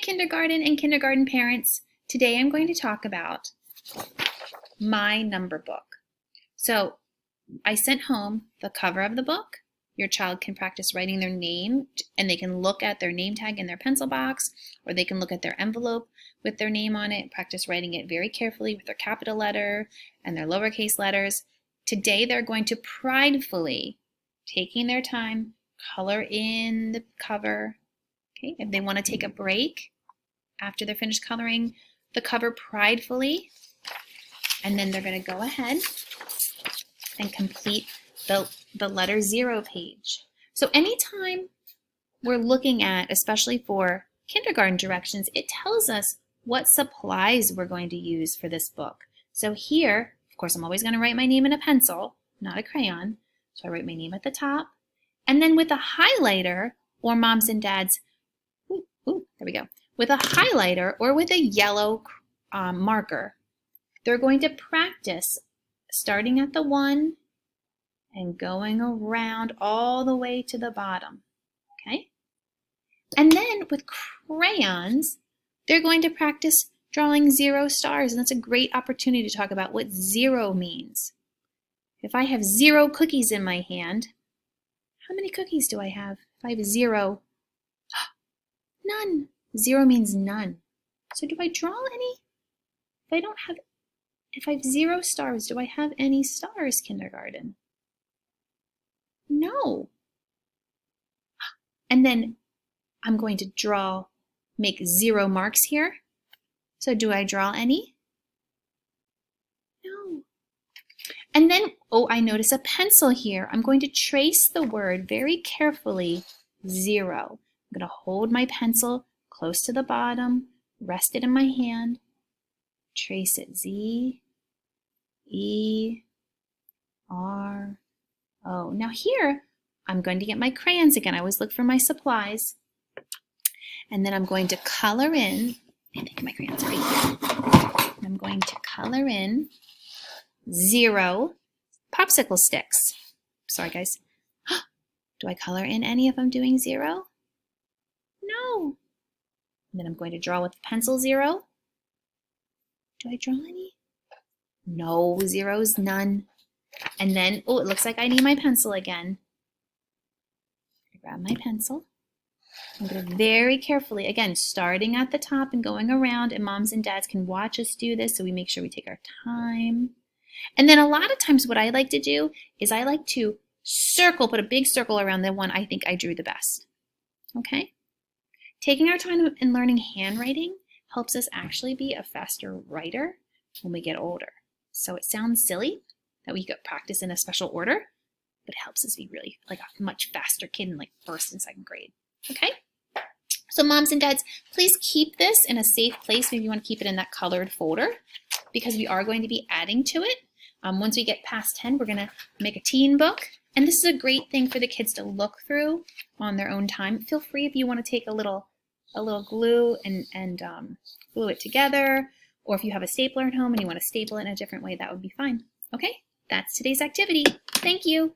kindergarten and kindergarten parents. Today I'm going to talk about my number book. So I sent home the cover of the book. Your child can practice writing their name, and they can look at their name tag in their pencil box, or they can look at their envelope with their name on it, practice writing it very carefully with their capital letter and their lowercase letters. Today they're going to pridefully, taking their time, color in the cover. Okay, if they want to take a break after they're finished coloring the cover pridefully, and then they're going to go ahead and complete the letter 0 page. So anytime we're looking at, especially for kindergarten directions, it tells us what supplies we're going to use for this book. So here, of course, I'm always going to write my name in a pencil, not a crayon. So I write my name at the top. And then with a highlighter, or moms and dads, there we go. With a highlighter or with a yellow marker, they're going to practice starting at the 1 and going around all the way to the bottom, okay? And then with crayons, they're going to practice drawing 0 stars, and that's a great opportunity to talk about what 0 means. If I have 0 cookies in my hand, how many cookies do I have? If I have 0, none. 0 means none. So do I draw any? If I have 0 stars, do I have any stars, kindergarten? No. And then I'm going to make 0 marks here. So do I draw any? No. And then, I notice a pencil here. I'm going to trace the word very carefully, 0. I'm going to hold my pencil close to the bottom, rest it in my hand, trace it, Z, E, R, O. Now here, I'm going to get my crayons again. I always look for my supplies. And then I'm going to color in, I think my crayons are right here. I'm going to color in 0 popsicle sticks. Sorry, guys. Do I color in any if I'm doing 0? No. And then I'm going to draw with the pencil 0. Do I draw any? No, 0's none. And then, it looks like I need my pencil again. Grab my pencil. I'm going to very carefully, again, starting at the top and going around, and moms and dads can watch us do this, so we make sure we take our time. And then a lot of times what I like to do is I like to put a big circle around the one I think I drew the best. Okay? Taking our time in learning handwriting helps us actually be a faster writer when we get older. So it sounds silly that we get practice in a special order, but it helps us be really like a much faster kid in like 1st and 2nd grade. Okay? So moms and dads, please keep this in a safe place. Maybe you want to keep it in that colored folder because we are going to be adding to it. Once we get past 10, we're going to make a teen book. And this is a great thing for the kids to look through on their own time. Feel free if you want to take a little glue and glue it together. Or if you have a stapler at home and you want to staple it in a different way, that would be fine. Okay? That's today's activity. Thank you.